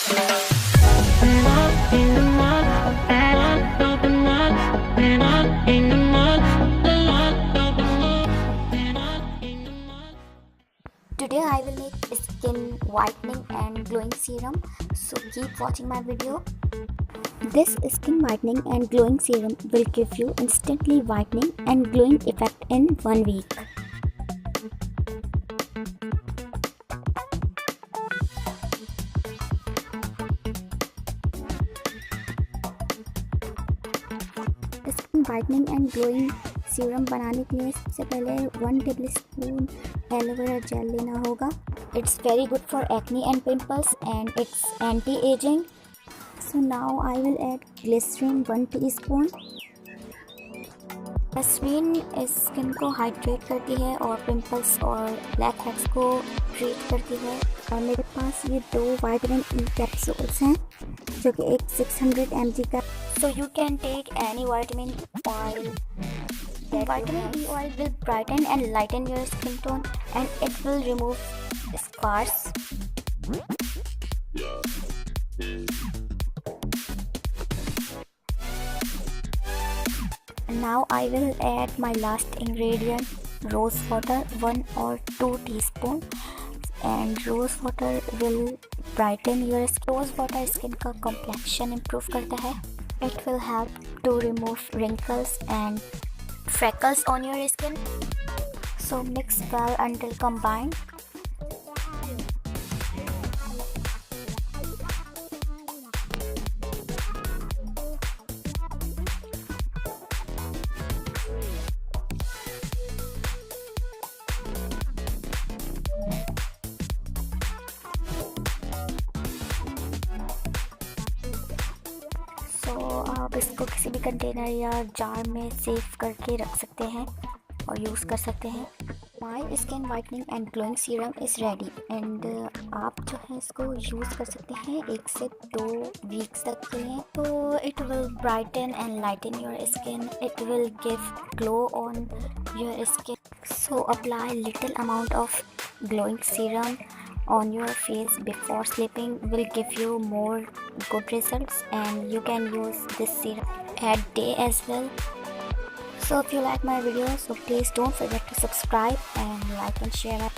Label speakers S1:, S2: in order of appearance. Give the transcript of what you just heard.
S1: Today I will make skin whitening and glowing serum, so keep watching my video. This skin whitening and glowing serum will give you instantly whitening and glowing effect in 1 week. Skin whitening and glowing serum बनाने के लिए सबसे पहले 1 tablespoon aloe vera gel लेना होगा. It's very good for acne and pimples and it's anti ageing. So now I will add glycerin 1 teaspoon. Glycerin skin को hydrate करती है और पिंपल्स और ब्लैक हेड्स को ट्रीट करती है. और मेरे पास ये 2 वाइटनिंग कैप्सूल्स हैं जो कि एक 600 mg का. So you can take any vitamin oil. Vitamin E oil will brighten and lighten your skin tone and it will remove scars. Now I will add my last ingredient, rose water, 1 or 2 teaspoon. And rose water will brighten your skin. Rose water skin का complexion improve करता है. It will help to remove wrinkles and freckles on your skin. So mix well until combined. आप इसको किसी भी container या jar में save करके रख सकते हैं और यूज़ कर सकते हैं. My skin whitening and glowing serum is ready and आप जो है इसको यूज़ कर सकते हैं 1 से 2 वीक्स तक के लिए. तो it will brighten and lighten your skin. It will give glow on your skin. So apply little amount of glowing serum on your face before sleeping will give you more good results, and you can use this serum at day as well. So if you like my video, so please don't forget to subscribe and like and share.